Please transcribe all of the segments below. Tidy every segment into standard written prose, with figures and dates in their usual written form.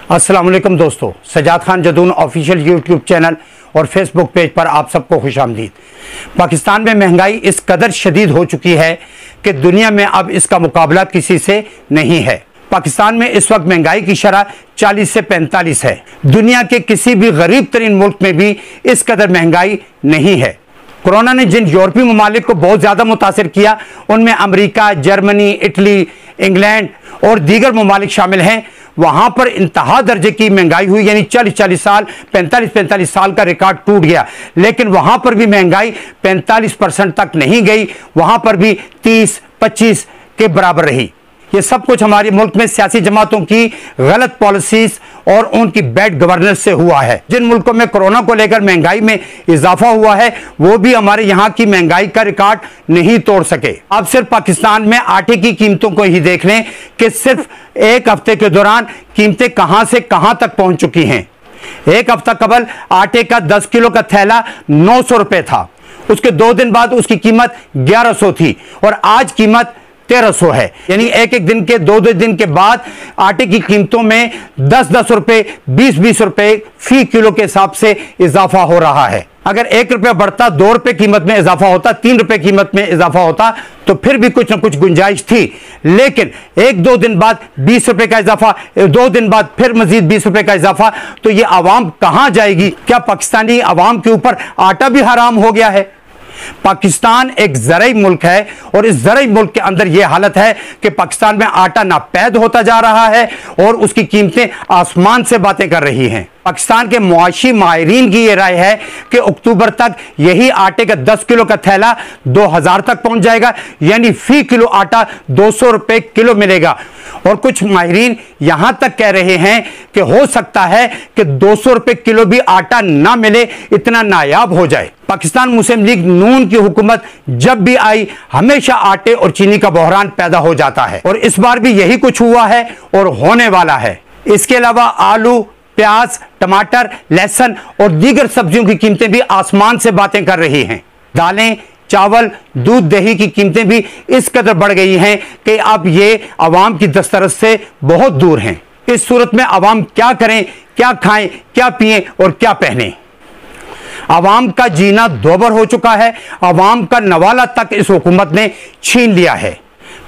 अस्सलाम वालेकुम दोस्तों, Sajjad Khan Jadoon official YouTube channel और फेसबुक पेज पर आप सबको खुशामदीद। पाकिस्तान में महंगाई इस कदर शदीद हो चुकी है कि दुनिया में अब इसका मुकाबला किसी से नहीं है। पाकिस्तान में इस वक्त महंगाई की शरह 40 से 45 है। दुनिया के किसी भी गरीब तरीन मुल्क में भी इस कदर महंगाई नहीं है। कोरोना ने जिन यूरोपीय ममालिक को बहुत ज़्यादा मुतासिर किया, उनमें अमेरिका, जर्मनी, इटली, इंग्लैंड और दीगर ममालिक शामिल हैं। वहां पर इंतहा दर्जे की महंगाई हुई, यानी 40-40 साल, 45-45 साल का रिकॉर्ड टूट गया। लेकिन वहां पर भी महंगाई 45% तक नहीं गई, वहां पर भी 30-25 के बराबर रही। ये सब कुछ हमारे मुल्क में सियासी जमातों की गलत पॉलिसीज और उनकी बैड गवर्नेंस से हुआ है। जिन मुल्कों में कोरोना को लेकर महंगाई में इजाफा हुआ है, वो भी हमारे यहाँ की महंगाई का रिकॉर्ड नहीं तोड़ सके। अब सिर्फ पाकिस्तान में आटे की कीमतों को ही देख लें कि सिर्फ एक हफ्ते के दौरान कीमतें कहां से कहां तक पहुंच चुकी हैं। एक हफ्ता कबल आटे का 10 किलो का थैला 900 रुपए था, उसके 2 दिन बाद उसकी कीमत 1100 थी और आज कीमत 1300 है। यानी एक एक दिन के 2-2 दिन के बाद आटे की कीमतों में 10-10 रुपए, 20-20 रुपए फी किलो के हिसाब से इजाफा हो रहा है। अगर 1 रुपया बढ़ता, 2 रुपए कीमत में इजाफा होता, 3 रुपए कीमत में इजाफा होता तो फिर भी कुछ ना कुछ गुंजाइश थी। लेकिन 1-2 दिन बाद 20 रुपए का इजाफा, 2 दिन बाद फिर मजीद 20 रुपए का इजाफा, तो ये आवाम कहां जाएगी? क्या पाकिस्तानी आवाम के ऊपर आटा भी हराम हो गया है? पाकिस्तान एक ज़राई मुल्क है और इस ज़राई मुल्क के अंदर यह हालत है कि पाकिस्तान में आटा नापैद होता जा रहा है और उसकी कीमतें आसमान से बातें कर रही हैं। पाकिस्तान के मुआशी माहिरीन की यह राय है कि अक्टूबर तक यही आटे का 10 किलो का थैला 2000 तक पहुंच जाएगा, यानी फी किलो आटा 200 रुपए किलो मिलेगा। और कुछ माहिरीन यहां तक कह रहे हैं कि हो सकता है कि 200 रुपए किलो भी आटा ना मिले, इतना नायाब हो जाए। पाकिस्तान मुस्लिम लीग नून की हुकूमत जब भी आई, हमेशा आटे और चीनी का बहरान पैदा हो जाता है और इस बार भी यही कुछ हुआ है और होने वाला है। इसके अलावा आलू, प्याज, टमाटर, लहसुन और दीगर सब्जियों की कीमतें भी आसमान से बातें कर रही हैं। दालें, चावल, दूध, दही की कीमतें भी इस कदर बढ़ गई हैं कि अब ये आवाम की दस्तरस से बहुत दूर हैं। इस सूरत में आवाम क्या करें, क्या खाएं, क्या पिएं और क्या पहनें? आवाम का जीना दोबर हो चुका है। आवाम का नवाला तक इस हुकूमत ने छीन लिया है।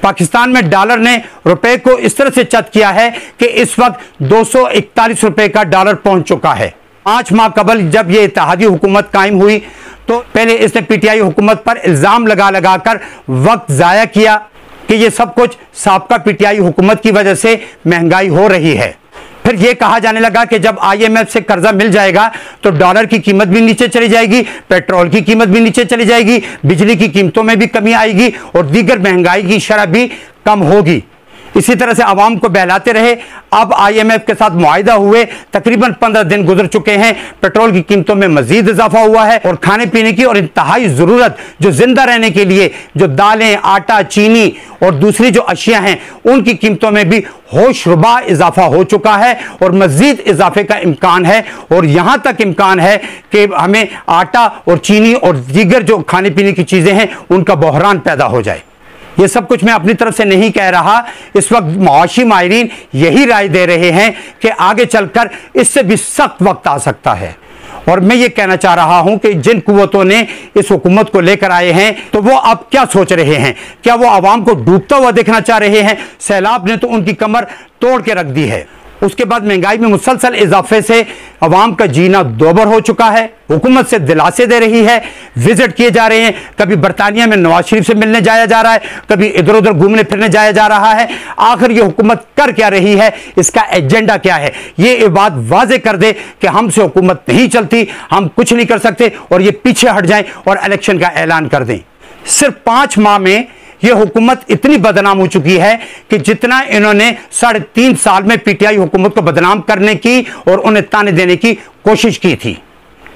पाकिस्तान में डॉलर ने रुपए को इस तरह से चट किया है कि इस वक्त 241 रुपए का डॉलर पहुंच चुका है। 5 माह कबल जब यह इत्तेहादी हुकूमत कायम हुई तो पहले इसने पीटीआई हुकूमत पर इल्जाम लगा लगाकर वक्त जाया किया कि यह सब कुछ साबका पीटीआई हुकूमत की वजह से महंगाई हो रही है। फिर यह कहा जाने लगा कि जब IMF से कर्जा मिल जाएगा तो डॉलर की कीमत भी नीचे चली जाएगी, पेट्रोल की कीमत भी नीचे चली जाएगी, बिजली की कीमतों में भी कमी आएगी और दीगर महंगाई की शरह भी कम होगी। इसी तरह से आवाम को बहलाते रहे। अब IMF के साथ मुआहिदा हुए तकरीबन 15 दिन गुजर चुके हैं, पेट्रोल की कीमतों में मजीद इजाफा हुआ है और खाने पीने की और इंतहाई ज़रूरत जो जिंदा रहने के लिए जो दालें, आटा, चीनी और दूसरी जो अशिया हैं, उनकी कीमतों में भी होशरुबा इजाफा हो चुका है और मजीद इजाफे का इम्कान है। और यहां तक इम्कान है कि हमें आटा और चीनी और दीगर जो खाने पीने की चीजें हैं उनका बहरान पैदा हो जाए। ये सब कुछ मैं अपनी तरफ से नहीं कह रहा। इस वक्त मुआशी माहिरीन यही राय दे रहे हैं कि आगे चलकर इससे भी सख्त वक्त आ सकता है। और मैं ये कहना चाह रहा हूं कि जिन कुव्वतों ने इस हुकूमत को लेकर आए हैं तो वो अब क्या सोच रहे हैं? क्या वो आवाम को डूबता हुआ देखना चाह रहे हैं? सैलाब ने तो उनकी कमर तोड़ के रख दी है। उसके बाद महंगाई में मुसलसल इजाफे से अवाम का जीना दोबर हो चुका है। हुकूमत से दिलासे दे रही है, विजिट किए जा रहे हैं। कभी बरतानिया में नवाज शरीफ से मिलने जाया जा रहा है, कभी इधर उधर घूमने फिरने जाया जा रहा है। आखिर ये हुकूमत कर क्या रही है? इसका एजेंडा क्या है? ये बात वाजे कर दे कि हमसे हुकूमत नहीं चलती, हम कुछ नहीं कर सकते और ये पीछे हट जाएं और इलेक्शन का ऐलान कर दें। सिर्फ 5 माह में यह हुकूमत इतनी बदनाम हो चुकी है कि जितना इन्होंने 3.5 साल में पीटीआई हुकूमत को बदनाम करने की और उन्हें ताने देने की कोशिश की थी,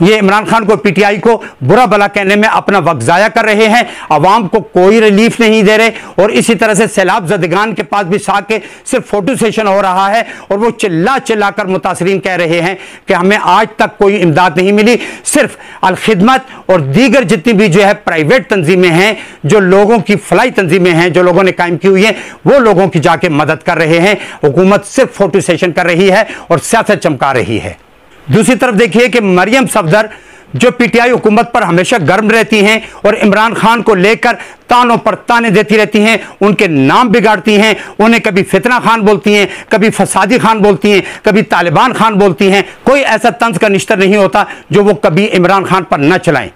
ये इमरान खान को, पीटीआई को बुरा भला कहने में अपना वक्त जाया कर रहे हैं। अवाम को कोई रिलीफ नहीं दे रहे और इसी तरह से सैलाब ज़दगान के पास भी के सिर्फ फोटो सेशन हो रहा है और वो चिल्ला चिल्ला कर मुतासरीन कह रहे हैं कि हमें आज तक कोई इमदाद नहीं मिली। सिर्फ अल खिदमत और दीगर जितनी भी जो है प्राइवेट तंजीमें हैं, जो लोगों की फलाई तंजीमें हैं, जो लोगों ने कायम की हुई हैं, वो लोगों की जाके मदद कर रहे हैं। हुकूमत सिर्फ फोटो सेशन कर रही है और सियासत चमका रही है। दूसरी तरफ देखिए कि मरियम सफदर जो पीटीआई हुकूमत पर हमेशा गर्म रहती हैं और इमरान खान को लेकर तानों पर ताने देती रहती हैं, उनके नाम बिगाड़ती हैं, उन्हें कभी फितना खान बोलती हैं, कभी फसादी खान बोलती हैं, कभी तालिबान खान बोलती हैं। कोई ऐसा तंज का निश्तर नहीं होता जो वो कभी इमरान खान पर न चलाएं।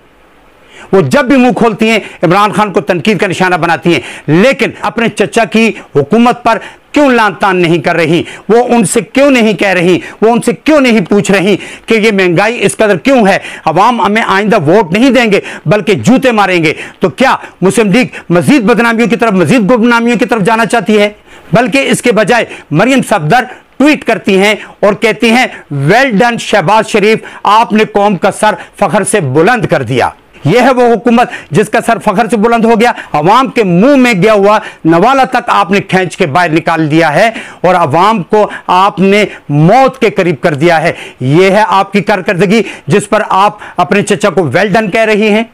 वो जब भी मुंह खोलती हैं इमरान खान को तनकीद का निशाना बनाती हैं, लेकिन अपने चचा की हुकूमत पर क्यों लान तान नहीं कर रही, वो उनसे क्यों नहीं कह रही, वो उनसे क्यों नहीं पूछ रही कि ये महंगाई इस कदर क्यों है, अवाम हमें आइंदा वोट नहीं देंगे बल्कि जूते मारेंगे। तो क्या मुस्लिम लीग मजीद बदनामियों की तरफ, मजीद गुमनामियों की तरफ जाना चाहती है? बल्कि इसके बजाय मरियम सफदर ट्वीट करती हैं और कहती हैं, वेल डन शहबाज शरीफ, आपने कौम का सर फखर से बुलंद कर दिया। यह है वो हुकूमत जिसका सर फखर से बुलंद हो गया। अवाम के मुंह में गया हुआ नवाला तक आपने खींच के बाहर निकाल दिया है और अवाम को आपने मौत के करीब कर दिया है। यह है आपकी कारकर्दगी जिस पर आप अपने चचा को वेल डन कह रही हैं।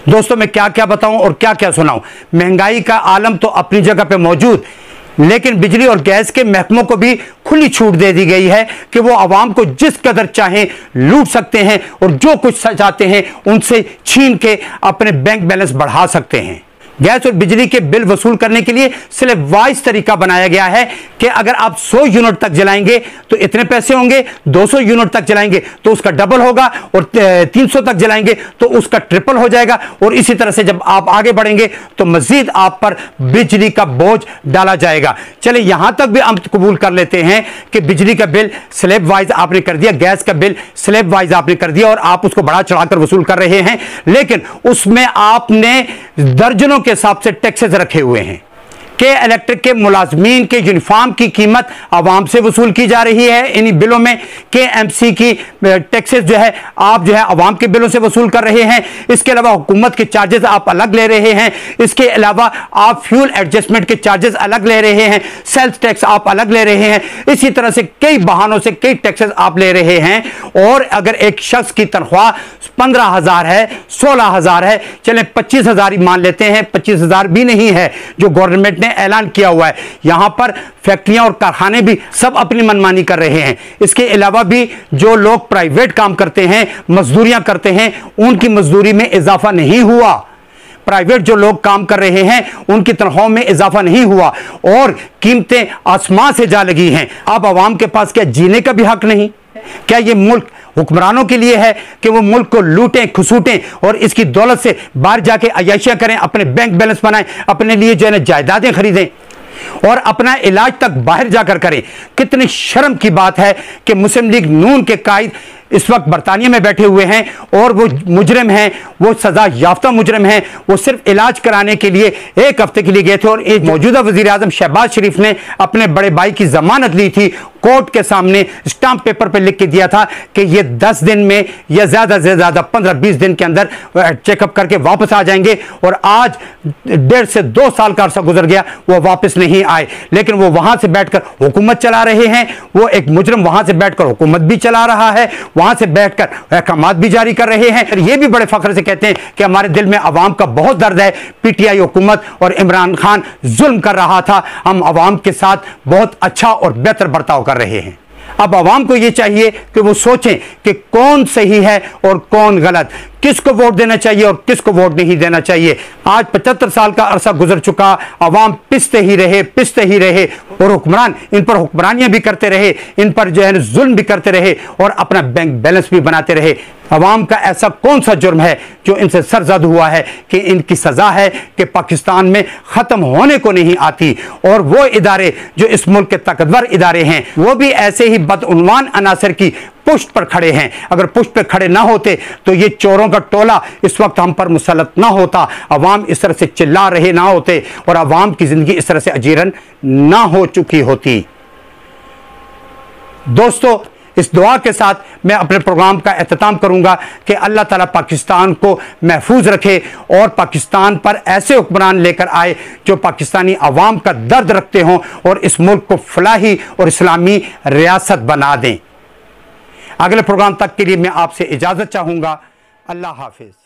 दोस्तों, मैं क्या क्या बताऊं और क्या क्या सुनाऊं। महंगाई का आलम तो अपनी जगह पे मौजूद, लेकिन बिजली और गैस के महकमों को भी खुली छूट दे दी गई है कि वो आवाम को जिस कदर चाहें लूट सकते हैं और जो कुछ चाहते हैं उनसे छीन के अपने बैंक बैलेंस बढ़ा सकते हैं। गैस और बिजली के बिल वसूल करने के लिए स्लैब वाइज तरीका बनाया गया है कि अगर आप 100 यूनिट तक जलाएंगे तो इतने पैसे होंगे, 200 यूनिट तक जलाएंगे तो उसका डबल होगा और 300 तक जलाएंगे तो उसका ट्रिपल हो जाएगा। और इसी तरह से जब आप आगे बढ़ेंगे तो मजीद आप पर बिजली का बोझ डाला जाएगा। चले यहां तक भी हम कबूल कर लेते हैं कि बिजली का बिल स्लैब वाइज आपने कर दिया, गैस का बिल स्लैब वाइज आपने कर दिया और आप उसको बढ़ा चढ़ाकर वसूल कर रहे हैं, लेकिन उसमें आपने दर्जनों के हिसाब से टैक्सेस रखे हुए हैं कि इलेक्ट्रिक के मुलाजमीन के यूनिफॉर्म की कीमत आवाम से वसूल की जा रही है इन्हीं बिलों में, के एमसी की टैक्सेस जो है आप जो है आवाम के बिलों से वसूल कर रहे हैं। इसके अलावा हुकूमत के चार्जेस आप अलग ले रहे हैं, इसके अलावा आप फ्यूल एडजस्टमेंट के चार्जेस अलग ले रहे हैं, सेल्स टैक्स आप अलग ले रहे हैं, इसी तरह से कई बहानों से कई टैक्सेस आप ले रहे हैं। और अगर एक शख्स की तनख्वाह 15,000 है, 16,000 है, चलें 25,000 ही मान लेते हैं, 25,000 भी नहीं है जो गवर्नमेंट ने ऐलान किया हुआ है, यहां पर फैक्ट्रियां और कारखाने भी सब अपनी मनमानी कर रहे हैं। इसके अलावा भी जो लोग प्राइवेट काम करते हैं, मजदूरियां करते हैं, उनकी मजदूरी में इजाफा नहीं हुआ। प्राइवेट जो लोग काम कर रहे हैं उनकी तनख्वाहों में इजाफा नहीं हुआ और कीमतें आसमान से जा लगी हैं। अब आवाम के पास क्या जीने का भी हक नहीं? क्या यह मुल्क हुक्मरानों के लिए है कि वो मुल्क को लूटें खसूटें और इसकी दौलत से बाहर जाके अय्याशियां करें, अपने बैंक बैलेंस बनाएं, अपने लिए जो है जायदादें खरीदें और अपना इलाज तक बाहर जाकर करें? कितनी शर्म की बात है कि मुस्लिम लीग नून के कायद इस वक्त बरतानिया में बैठे हुए हैं और वो मुजरिम हैं, वो सजा याफ्ता मुजरिम हैं। वो सिर्फ इलाज कराने के लिए 1 हफ्ते के लिए गए थे और एक मौजूदा वजीर आजम शहबाज शरीफ ने अपने बड़े भाई की जमानत ली थी, कोर्ट के सामने स्टाम्प पेपर पर लिख के दिया था कि ये 10 दिन में या ज्यादा से ज्यादा 15-20 दिन के अंदर चेकअप करके वापस आ जाएंगे। और आज 1.5 से 2 साल का अरसा गुजर गया, वो वापस नहीं आए, लेकिन वो वहां से बैठकर हुकूमत चला रहे हैं। वो एक मुजरिम वहां से बैठकर हुकूमत भी चला रहा है, वहां से बैठकर अहकामात भी जारी कर रहे हैं। ये भी बड़े फख्र से कहते हैं कि हमारे दिल में अवाम का बहुत दर्द है, पीटीआई हुकूमत और इमरान खान जुल्म कर रहा था, हम अवाम के साथ बहुत अच्छा और बेहतर बर्ताव कर रहे हैं। अब आवाम को यह चाहिए कि वो सोचें कि कौन सही है और कौन गलत, किसको वोट देना चाहिए और किसको वोट नहीं देना चाहिए। आज 75 साल का अरसा गुजर चुका, आवाम पिसते ही रहे और हुक्मरान इन पर हुक्मरानियां भी करते रहे, इन पर जो है जुल्म भी करते रहे और अपना बैंक बैलेंस भी बनाते रहे। अवाम का ऐसा कौन सा जुर्म है जो इनसे सरजद हुआ है कि इनकी सजा है कि पाकिस्तान में खत्म होने को नहीं आती। और वो इदारे जो इस मुल्क के ताकतवर इदारे हैं वो भी ऐसे ही बदउन्वान अनासर की पुष्ट पर खड़े हैं। अगर पुष्ट पर खड़े ना होते तो ये चोरों का टोला इस वक्त हम पर मुसल्लत ना होता, अवाम इस तरह से चिल्ला रहे ना होते और अवाम की जिंदगी इस तरह से अजीरन ना हो चुकी होती। दोस्तों, इस दुआ के साथ मैं अपने प्रोग्राम का एहतताम करूंगा कि अल्लाह ताला पाकिस्तान को महफूज रखे और पाकिस्तान पर ऐसे हुक्मरान लेकर आए जो पाकिस्तानी अवाम का दर्द रखते हों और इस मुल्क को फलाही और इस्लामी रियासत बना दें। अगले प्रोग्राम तक के लिए मैं आपसे इजाज़त चाहूँगा। अल्लाह हाफिज़।